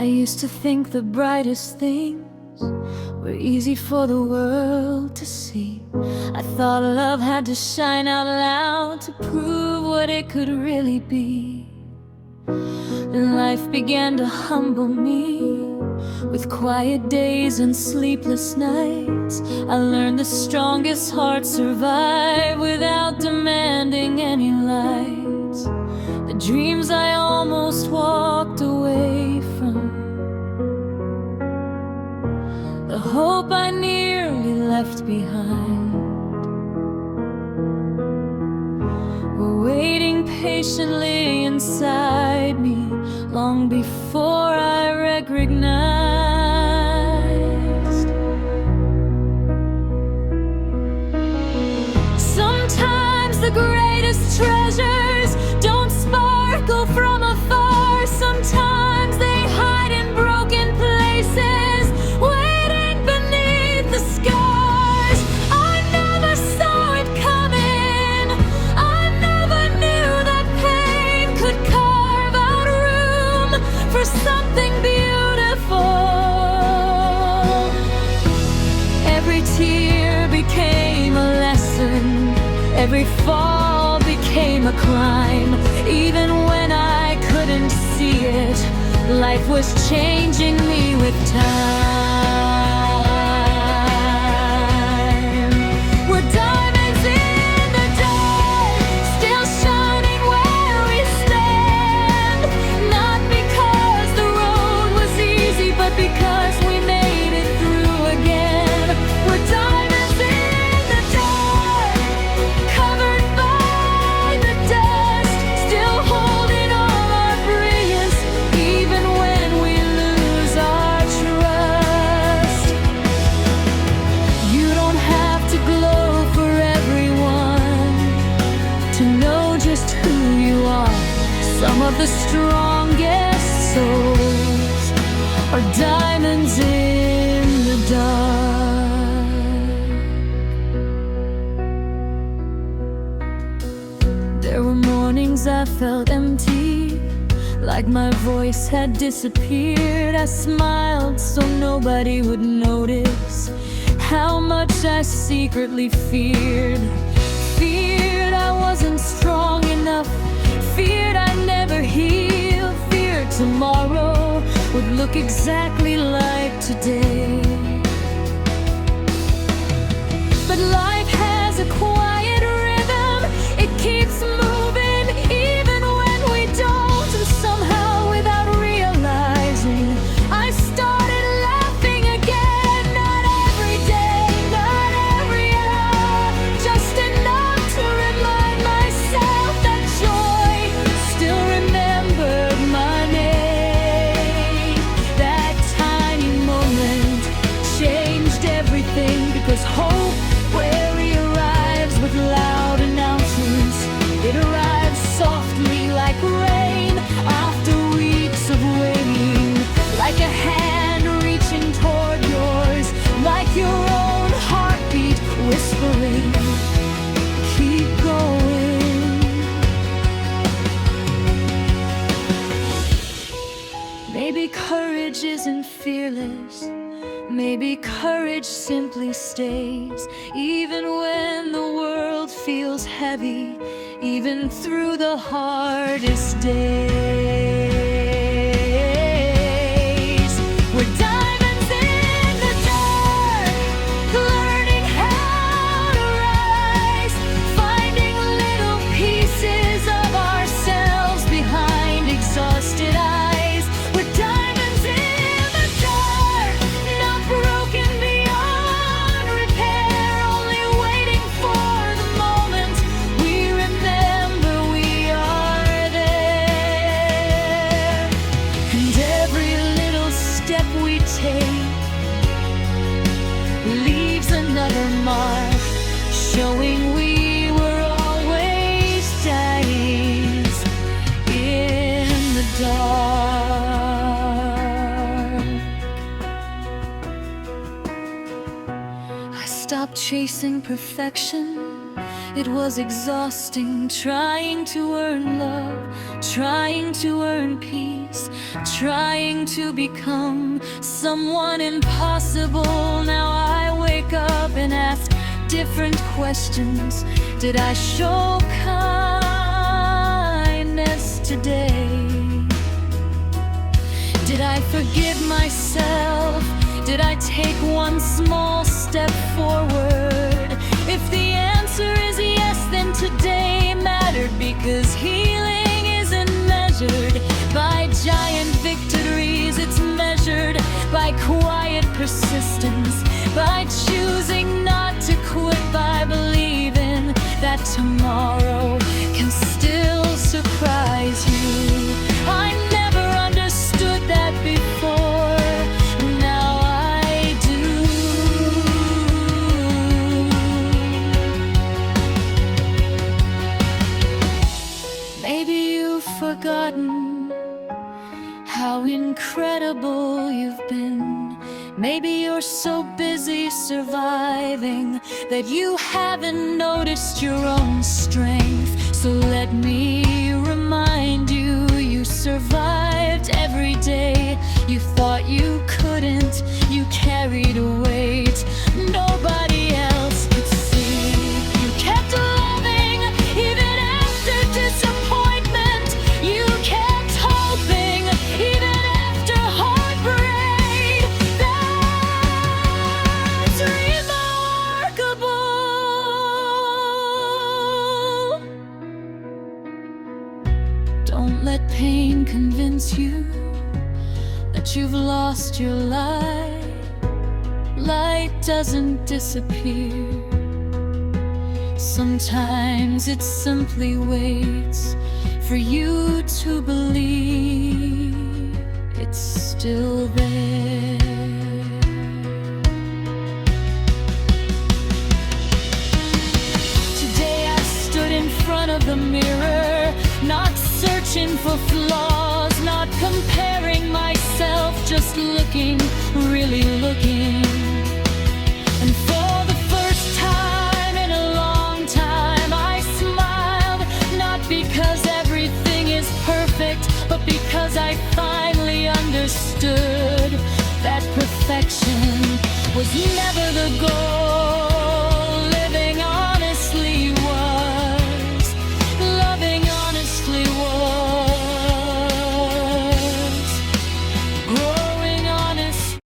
used to think the brightest things were easy for the world to see. I thought love had to shine out loud to prove what it could really be. Then life began to humble me with quiet days and sleepless nights. I learned the strongest hearts survive without demanding any lights. The dreams I almost walked away from, the hope I nearly left behind, were waiting patiently inside me long before I recognized. Sometimes the greatest treasures don't sparkle from afar. Sometimes they hide in broken places, waiting beneath the scars. I never saw it coming. I never knew that pain could carve out room for something beautiful. Every tear became a lesson, every fall became a climb. Even when I couldn't see it, life was changing me with time. We're diamonds in the dark, still shining where we stand. Not because the road was easy, but because we made it through again. We're diamonds in the dark, covered by the dust, still holding all our brilliance, even when we lose our trust. You don't have to glow for everyone to know just who you are. Some of the strongest souls are diamonds in the dark. There were mornings I felt empty, like my voice had disappeared. I smiled so nobody would notice how much I secretly feared. Feared I wasn't strong enough, feared I'd never heal, feared tomorrow would look exactly like today. But life has a quiet rhythm, it keeps moving even when we don't. And somehow without realizing, I started laughing again. Not every day, not every hour, just enough to remind myself that joy still remembered my name. That tiny moment changed everything, because hope rarely arrives with loud announcements. It arrives softly like rain after weeks of waiting, like a hand reaching toward yours, like your own heartbeat whispering, keep going. Maybe courage isn't fearless, maybe courage simply stays, even when the world feels heavy, even through the hardest days. We're diamonds in the dark, learning how to rise, finding little pieces of ourselves behind exhausted eyes. We're diamonds in the dark, not broken beyond repair, only waiting for the moment we remember we are there. And every little step we take leaves another mark, showing we were always diamonds in the dark. I stopped chasing perfection. It was exhausting, trying to earn love, trying to earn peace. days, trying to become someone impossible. Now I wake up and ask different questions. Did I show kindness today? Did I forgive myself? Did I take one small step forward? If the answer is yes, then today mattered, because healing isn't measured by giant victories. It's measured by quiet persistence, by choosing not to quit, by believing that tomorrow can still surprise you. I never understood that before. Now I do. Maybe you've forgotten how incredible you've been. Maybe you're so busy surviving that you haven't noticed your own strength. So let me remind you, you survived every day. You thought you couldn't, you carried a weight nobody else could see. You kept loving even after disappointment. You kept hoping even after heartbreak. That's remarkable. Don't let pain convince you that you've lost your light. Light doesn't disappear. Sometimes it simply waits for you to believe it's still there. Today I stood in front of the mirror, not searching for flaws, not comparing myself, just looking, really looking. And for the first time in a long time, I smiled, not because everything is perfect, but because I finally understood that perfection was never the goal.